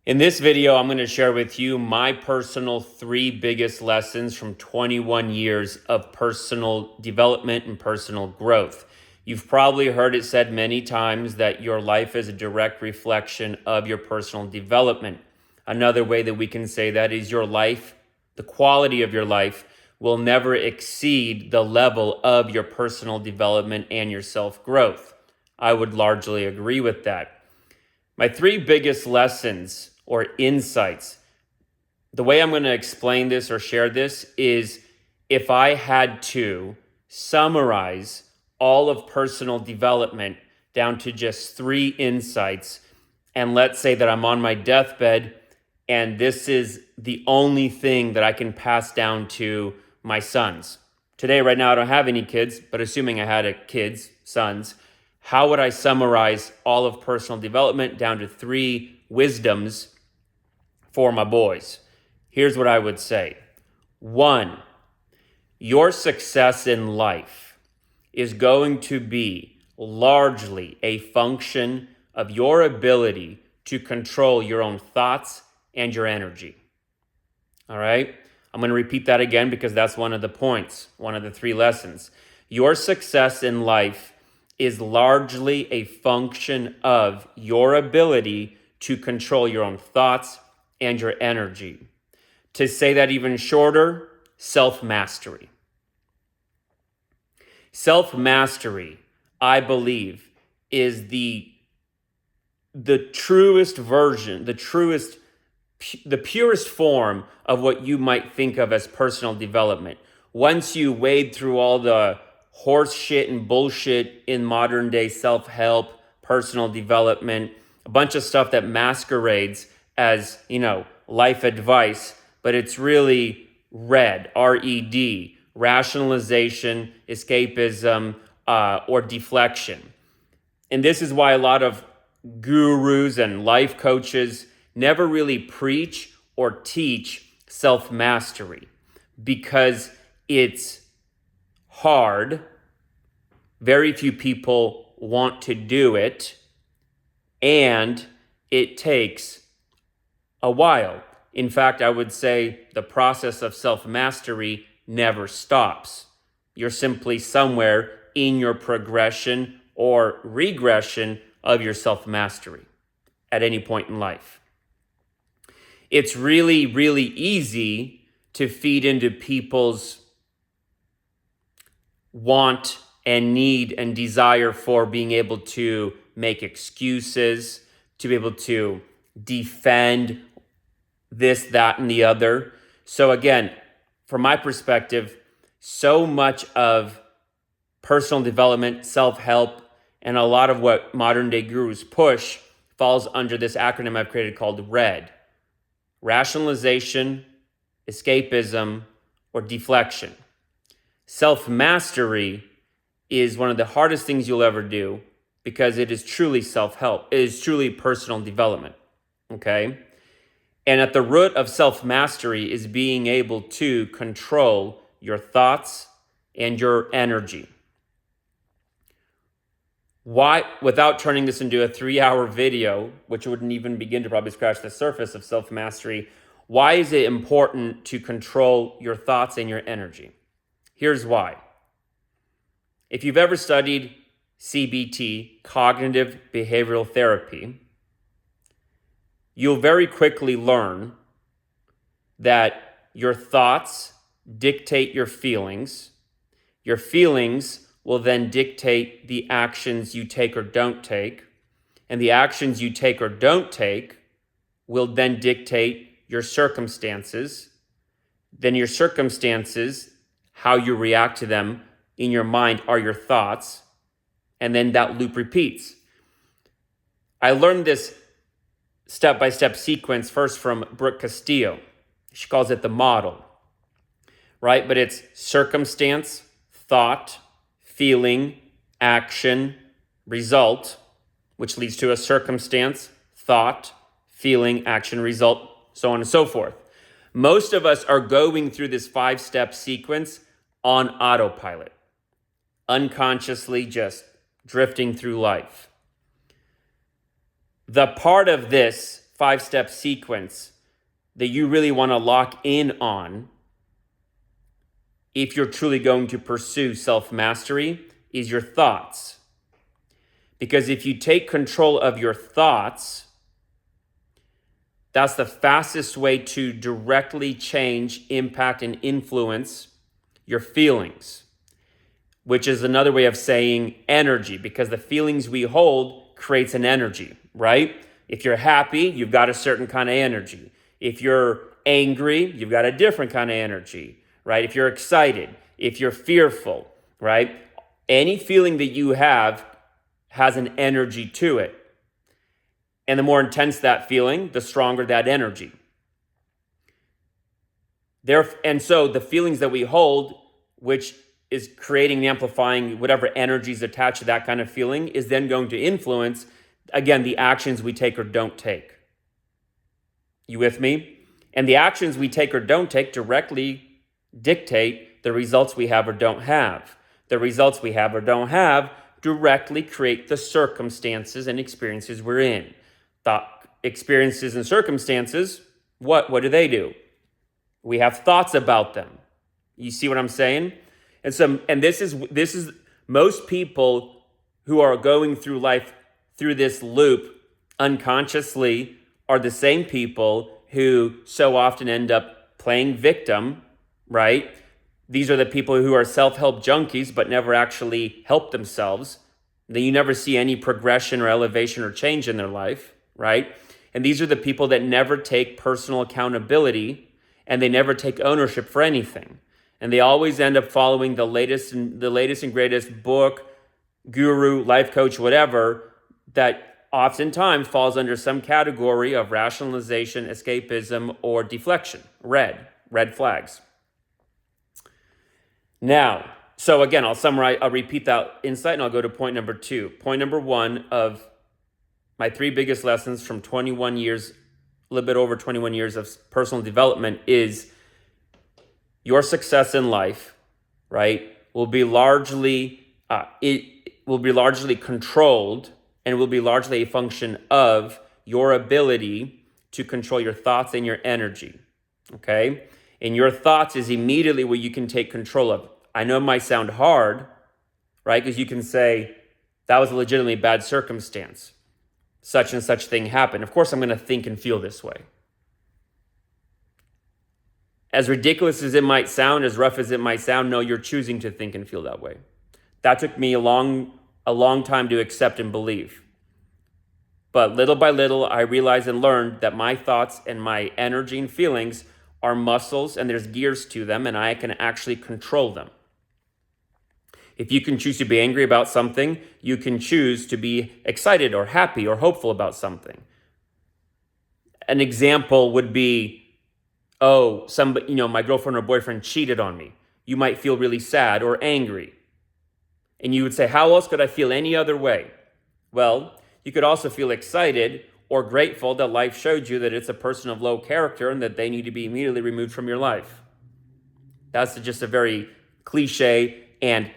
In this video, I'm going to share with you my personal 3 biggest lessons from 21 years of personal development and personal growth. You've probably heard it said many times that your life is a direct reflection of your personal development. Another way that we can say that is your life, the quality of your life, will never exceed the level of your personal development and your self-growth. I would largely agree with that. My 3 biggest lessons or insights, the way I'm going to explain this or share this is if I had to summarize all of personal development down to just 3 insights, and let's say that I'm on my deathbed and this is the only thing that I can pass down to my sons. Today, right now, I don't have any kids, but assuming I had sons, how would I summarize all of personal development down to 3 wisdoms for my boys? Here's what I would say. 1, your success in life is going to be largely a function of your ability to control your own thoughts and your energy. All right? I'm going to repeat that again because that's one of the points, one of the 3 lessons. Your success in life is largely a function of your ability to control your own thoughts and your energy. To say that even shorter, self-mastery. Self-mastery, I believe, is the truest version, the purest form of what you might think of as personal development. Once you wade through all the horse shit and bullshit in modern day self-help, personal development, a bunch of stuff that masquerades as, life advice, but it's really R-E-D, rationalization, escapism, or deflection. And this is why a lot of gurus and life coaches never really preach or teach self-mastery because it's hard. Very few people want to do it, and it takes a while. In fact, I would say the process of self-mastery never stops. You're simply somewhere in your progression or regression of your self-mastery at any point in life. It's really, really easy to feed into people's want and need and desire for being able to make excuses, to be able to defend this, that, and the other. So again, from my perspective, so much of personal development, self-help, and a lot of what modern day gurus push falls under this acronym I've created called RED. Rationalization, escapism, or deflection. Self-mastery is one of the hardest things you'll ever do because it is truly self-help. It is truly personal development, okay? And at the root of self-mastery is being able to control your thoughts and your energy. Why, without turning this into a 3-hour video, which wouldn't even begin to probably scratch the surface of self-mastery, why is it important to control your thoughts and your energy? Here's why. If you've ever studied CBT, cognitive behavioral therapy, you'll very quickly learn that your thoughts dictate your feelings. Your feelings will then dictate the actions you take or don't take. And the actions you take or don't take will then dictate your circumstances. Then your circumstances, how you react to them in your mind, are your thoughts. And then that loop repeats. I learned this step-by-step sequence first from Brooke Castillo. She calls it the model, right? But it's circumstance, thought, feeling, action, result, which leads to a circumstance, thought, feeling, action, result, so on and so forth. Most of us are going through this 5-step sequence on autopilot, unconsciously just drifting through life. The part of this 5-step sequence that you really want to lock in on if you're truly going to pursue self-mastery is your thoughts. Because if you take control of your thoughts, that's the fastest way to directly change, impact, and influence your feelings, which is another way of saying energy, because the feelings we hold creates an energy, right? If you're happy, you've got a certain kind of energy. If you're angry, you've got a different kind of energy, right? If you're excited, if you're fearful, right? Any feeling that you have has an energy to it. And the more intense that feeling, the stronger that energy. And so the feelings that we hold, which is creating and amplifying whatever energy is attached to that kind of feeling, is then going to influence, again, the actions we take or don't take. You with me? And the actions we take or don't take directly dictate the results we have or don't have. The results we have or don't have directly create the circumstances and experiences we're in. The experiences and circumstances, what do? We have thoughts about them. You see what I'm saying? And this is most people who are going through life through this loop unconsciously are the same people who so often end up playing victim, right? These are the people who are self-help junkies but never actually help themselves. Then you never see any progression or elevation or change in their life, right? And these are the people that never take personal accountability and they never take ownership for anything. And they always end up following the latest and greatest book, guru, life coach, whatever, that oftentimes falls under some category of rationalization, escapism, or deflection. Red flags. Now, so again, I'll repeat that insight and I'll go to point number 2. Point number 1 of my 3 biggest lessons from 21 years, a little bit over 21 years of personal development is your success in life, right, will be largely controlled and will be largely a function of your ability to control your thoughts and your energy, okay? And your thoughts is immediately what you can take control of. I know it might sound hard, right, because you can say, that was a legitimately bad circumstance. Such and such thing happened. Of course, I'm going to think and feel this way. As ridiculous as it might sound, as rough as it might sound, no, you're choosing to think and feel that way. That took me a long time to accept and believe. But little by little, I realized and learned that my thoughts and my energy and feelings are muscles and there's gears to them and I can actually control them. If you can choose to be angry about something, you can choose to be excited or happy or hopeful about something. An example would be, my girlfriend or boyfriend cheated on me. You might feel really sad or angry. And you would say, how else could I feel any other way? Well, you could also feel excited or grateful that life showed you that it's a person of low character and that they need to be immediately removed from your life. That's just a very cliche and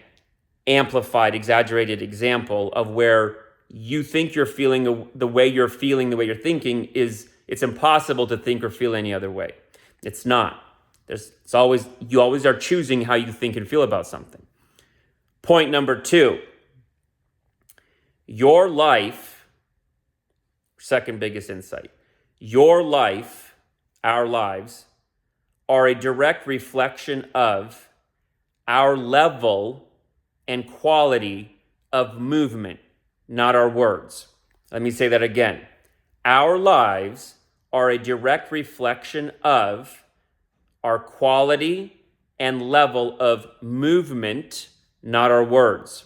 amplified, exaggerated example of where you think you're feeling the way you're feeling, the way you're thinking it's impossible to think or feel any other way. It's not. You always are choosing how you think and feel about something. Point number 2, your life, second biggest insight, your life, our lives, are a direct reflection of our level and quality of movement, not our words. Let me say that again. Our lives are a direct reflection of our quality and level of movement, not our words.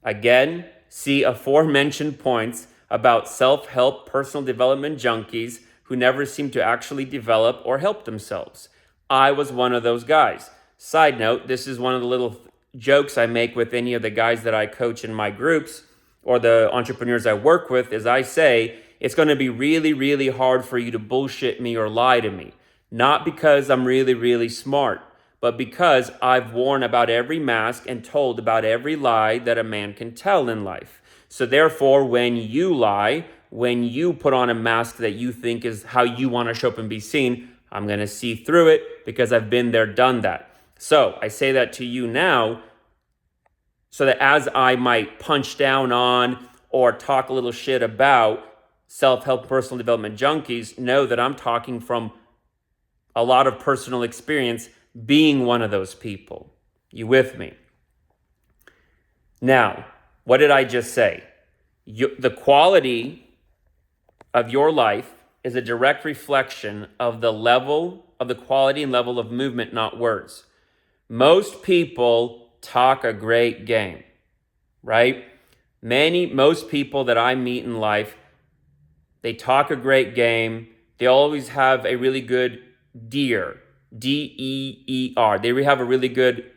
Again, see aforementioned points about self-help personal development junkies who never seem to actually develop or help themselves. I was one of those guys. Side note, this is one of the little jokes I make with any of the guys that I coach in my groups or the entrepreneurs I work with is I say, it's going to be really, really hard for you to bullshit me or lie to me. Not because I'm really, really smart, but because I've worn about every mask and told about every lie that a man can tell in life. So therefore, when you lie when you put on a mask that you think is how you want to show up and be seen, I'm going to see through it because I've been there, done that. So I say that to you now so that as I might punch down on or talk a little shit about self-help personal development junkies, know that I'm talking from a lot of personal experience being one of those people. You with me? Now, what did I just say? The quality of your life is a direct reflection of the level of the quality and level of movement, not words. Most people talk a great game, right? Most people that I meet in life, they talk a great game. They always have a really good DEER, D-E-E-R. They have a really good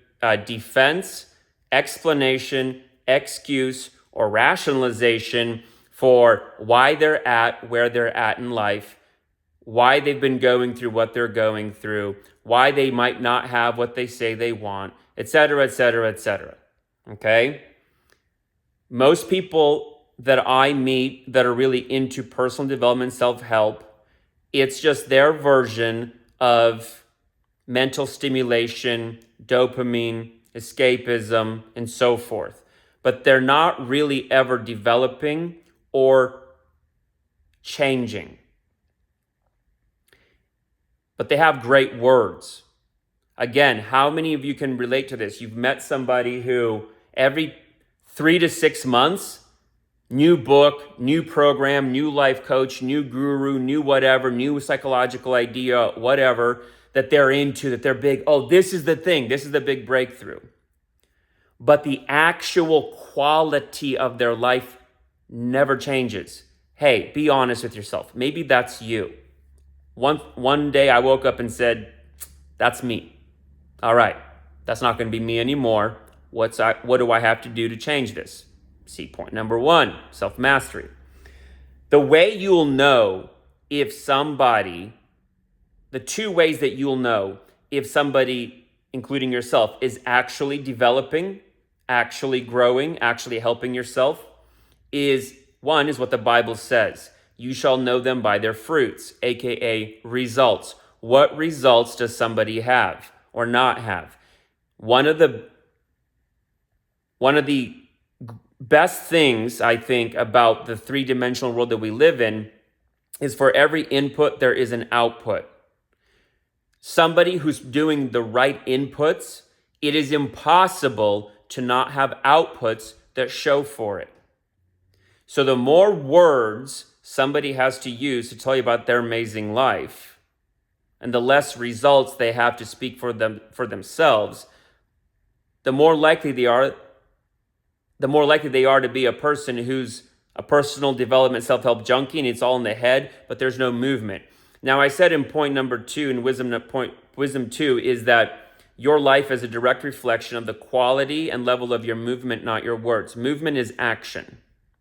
defense, explanation, excuse, or rationalization for why they're at where they're at in life, why they've been going through what they're going through, why they might not have what they say they want, etc., etc., etc. Okay? Most people that I meet that are really into personal development, self-help, it's just their version of mental stimulation, dopamine, escapism, and so forth. But they're not really ever developing or changing. But they have great words. Again, how many of you can relate to this? You've met somebody who every 3 to 6 months, new book, new program, new life coach, new guru, new whatever, new psychological idea, whatever, that they're into, that they're big. Oh, this is the thing. This is the big breakthrough. But the actual quality of their life never changes. Hey, be honest with yourself. Maybe that's you. One day I woke up and said, that's me. All right, that's not going to be me anymore. What do I have to do to change this? See, point number 1, self-mastery. The way you'll know if somebody, the 2 ways that you'll know if somebody, including yourself, is actually developing, actually growing, actually helping yourself, is 1 is what the Bible says. You shall know them by their fruits, aka results. What results does somebody have or not have? One of the best things, I think, about the 3-dimensional world that we live in is for every input, there is an output. Somebody who's doing the right inputs, it is impossible to not have outputs that show for it. So the more words somebody has to use to tell you about their amazing life, and the less results they have to speak for themselves, the more likely they are to be a person who's a personal development self-help junkie, and it's all in the head, but there's no movement. Now, I said in point number 2, in wisdom 2, is that your life is a direct reflection of the quality and level of your movement, not your words. Movement is action,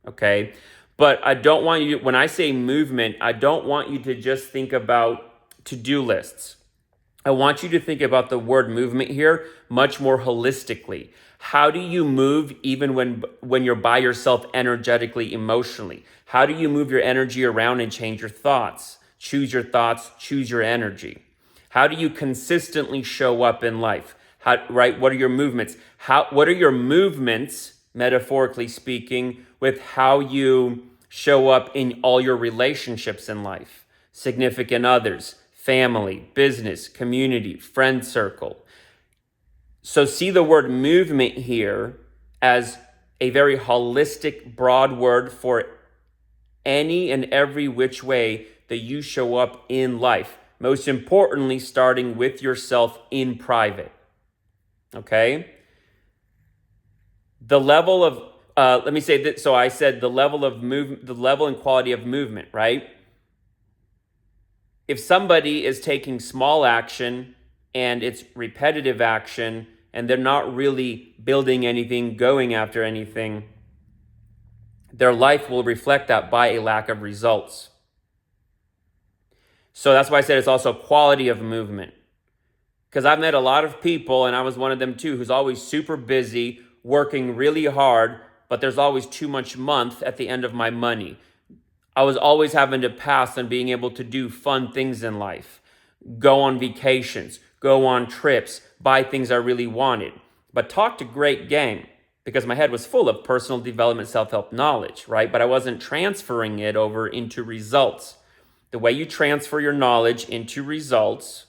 okay? But I don't want you, when I say movement, I don't want you to just think about to-do lists. I want you to think about the word movement here much more holistically. How do you move even when you're by yourself energetically, emotionally? How do you move your energy around and change your thoughts? Choose your thoughts, choose your energy. How do you consistently show up in life? Right? What are your movements? What are your movements, metaphorically speaking, with how you show up in all your relationships in life? Significant others, family, business, community, friend circle. So see the word movement here as a very holistic, broad word for any and every which way that you show up in life. Most importantly, starting with yourself in private. Okay? The level of, let me say that, so I said the level of movement, the level and quality of movement, right? If somebody is taking small action and it's repetitive action and they're not really building anything, going after anything, their life will reflect that by a lack of results. So that's why I said it's also quality of movement. Because I've met a lot of people, and I was one of them too, who's always super busy, working really hard, but there's always too much month at the end of my money. I was always having to pass on being able to do fun things in life, go on vacations, go on trips, buy things I really wanted. But talked a great game because my head was full of personal development, self-help knowledge, right? But I wasn't transferring it over into results. The way you transfer your knowledge into results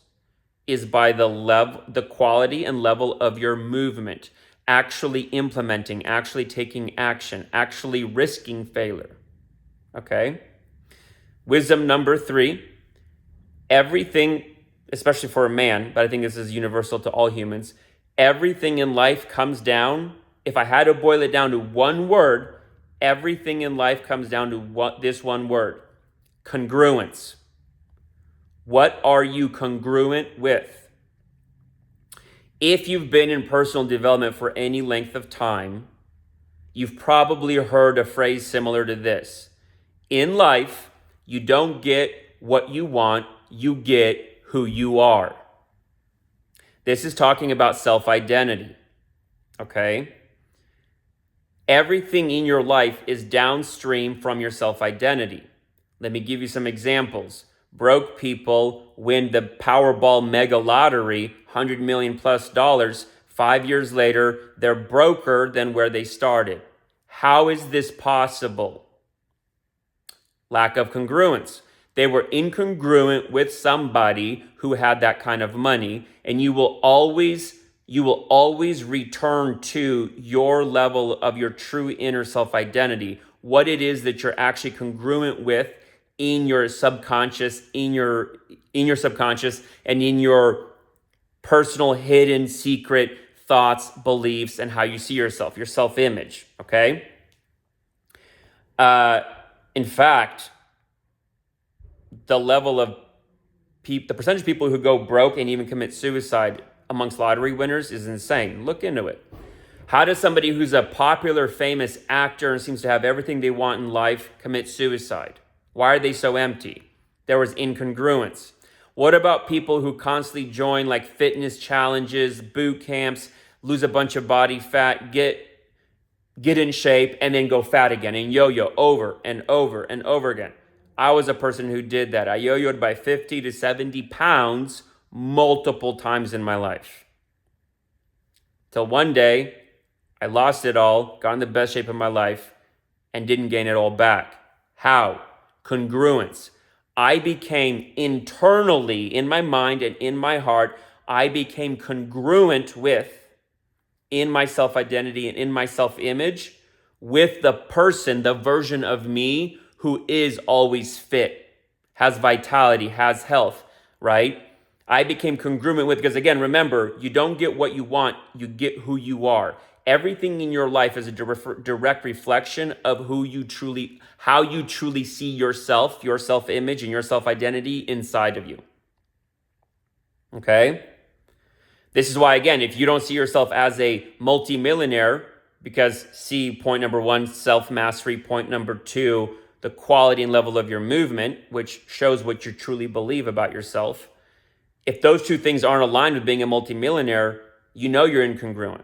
is by the quality and level of your movement, actually implementing, actually taking action, actually risking failure. Okay? Wisdom number 3, everything, especially for a man, but I think this is universal to all humans, everything in life comes down, if I had to boil it down to one word, everything in life comes down to this one word: congruence. What are you congruent with? If you've been in personal development for any length of time, you've probably heard a phrase similar to this. In life, you don't get what you want, you get who you are. This is talking about self-identity, okay? Everything in your life is downstream from your self-identity. Let me give you some examples. Broke people win the Powerball mega lottery, $100 million plus. 5 years later, they're broker than where they started. How is this possible? Lack of congruence. They were incongruent with somebody who had that kind of money, and you will always return to your level of your true inner self-identity, what it is that you're actually congruent with in your subconscious, in your subconscious, and in your personal, hidden, secret thoughts, beliefs, and how you see yourself, your self-image, okay? In fact, the level of the percentage of people who go broke and even commit suicide amongst lottery winners is insane. Look into it. How does somebody who's a popular, famous actor and seems to have everything they want in life commit suicide? Why are they so empty? There was incongruence. What about people who constantly join like fitness challenges, boot camps, lose a bunch of body fat, get in shape, and then go fat again and yo-yo over and over and over again? I was a person who did that. I yo-yoed by 50 to 70 pounds multiple times in my life. Till one day, I lost it all, got in the best shape of my life, and didn't gain it all back. How? Congruence. I became internally, in my mind and in my heart, I became congruent with, in my self-identity and in my self-image, with the person, the version of me who is always fit, has vitality, has health, right? I became congruent with, because again, remember, you don't get what you want, you get who you are. Everything in your life is a direct reflection of how you truly see yourself, your self-image, and your self-identity inside of you. Okay? This is why, again, if you don't see yourself as a multimillionaire, because see point number 1, self-mastery, point number 2, the quality and level of your movement, which shows what you truly believe about yourself. If those two things aren't aligned with being a multimillionaire, you know you're incongruent.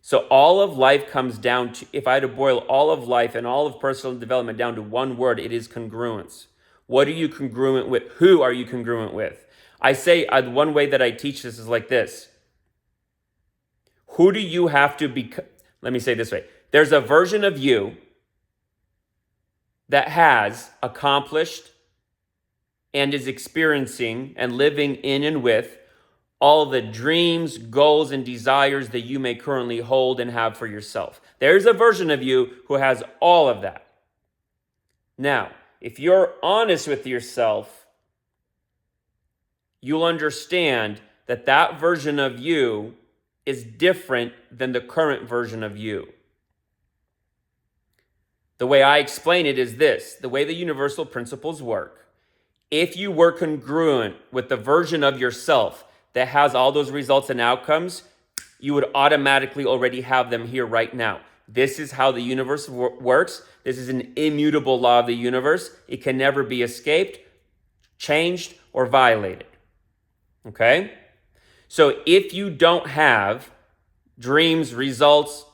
So all of life comes down to, if I had to boil all of life and all of personal development down to one word, it is congruence. What are you congruent with? Who are you congruent with? I say, one way that I teach this is like this. Who do you have to become? Let me say it this way. There's a version of you that has accomplished and is experiencing and living in and with all the dreams, goals, and desires that you may currently hold and have for yourself. There's a version of you who has all of that. Now, if you're honest with yourself, you'll understand that that version of you is different than the current version of you. The way I explain it is this: the way the universal principles work. If you were congruent with the version of yourself that has all those results and outcomes, you would automatically already have them here right now. This is how the universe works. This is an immutable law of the universe. It can never be escaped, changed, or violated. Okay? So if you don't have dreams, results,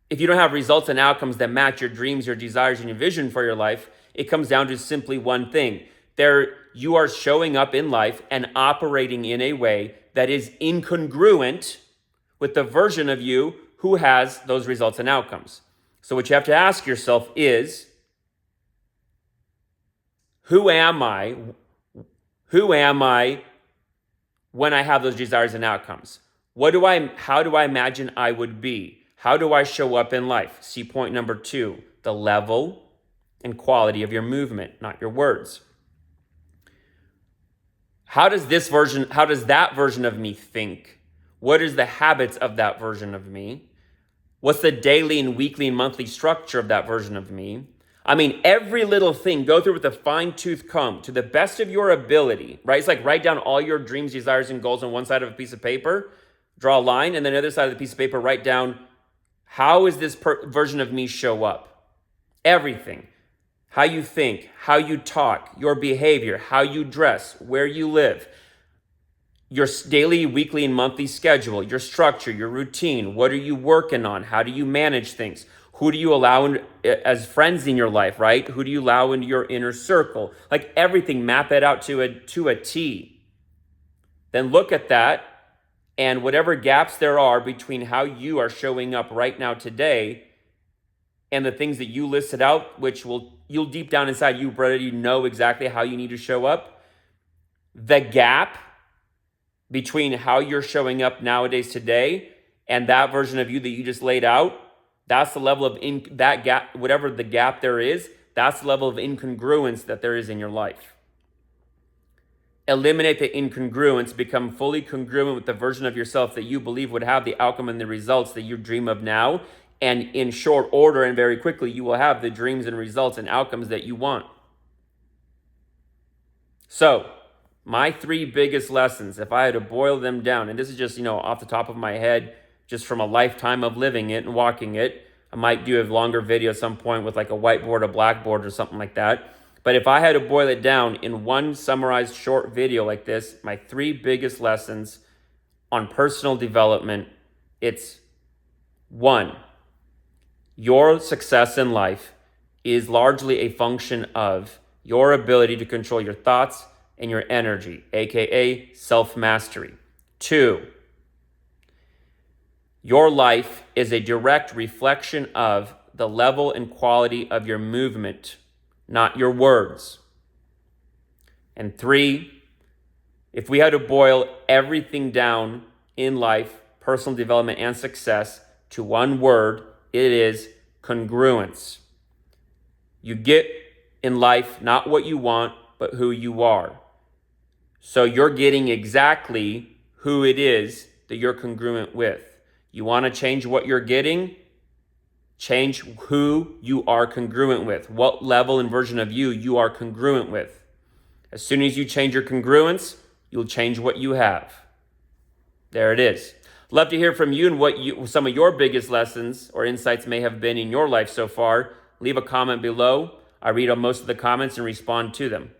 if you don't have results and outcomes that match your dreams, your desires, and your vision for your life, It comes down to simply one thing. You are showing up in life and operating in a way that is incongruent with the version of you who has those results and outcomes. So what you have to ask yourself is, who am I? Who am I when I have those desires and outcomes? How do I imagine I would be? How do I show up in life? See point number 2, the level and quality of your movement, not your words. How does that version of me think? What is the habits of that version of me? What's the daily and weekly and monthly structure of that version of me? I mean, every little thing, go through with a fine-tooth comb to the best of your ability, right? It's like write down all your dreams, desires, and goals on one side of a piece of paper, draw a line, and then the other side of the piece of paper, write down, how is this version of me show up? Everything. How you think, how you talk, your behavior, how you dress, where you live, your daily, weekly, and monthly schedule, your structure, your routine. What are you working on? How do you manage things? Who do you allow in, as friends in your life, right? Who do you allow into your inner circle? Like everything, map it out to a T. Then look at that, and whatever gaps there are between how you are showing up right now today and the things that you listed out, which you'll deep down inside you already know exactly how you need to show up. The gap between how you're showing up nowadays today and that version of you that you just laid out, that's the level of that gap, whatever the gap there is, that's the level of incongruence that there is in your life. Eliminate the incongruence, become fully congruent with the version of yourself that you believe would have the outcome and the results that you dream of now. And in short order and very quickly, you will have the dreams and results and outcomes that you want. So, my 3 biggest lessons, if I had to boil them down, and this is just, off the top of my head, just from a lifetime of living it and walking it. I might do a longer video at some point with like a whiteboard, a blackboard, or something like that. But if I had to boil it down in one summarized short video like this, my 3 biggest lessons on personal development, it's 1, your success in life is largely a function of your ability to control your thoughts and your energy, aka self-mastery. 2, your life is a direct reflection of the level and quality of your movement, not your words. And 3, if we had to boil everything down in life, personal development and success, to one word, it is congruence. You get in life not what you want, but who you are. So you're getting exactly who it is that you're congruent with. You want to change what you're getting? Change who you are congruent with. What level and version of you are congruent with. As soon as you change your congruence, you'll change what you have. There it is. Love to hear from you and what some of your biggest lessons or insights may have been in your life so far. Leave a comment below. I read on most of the comments and respond to them.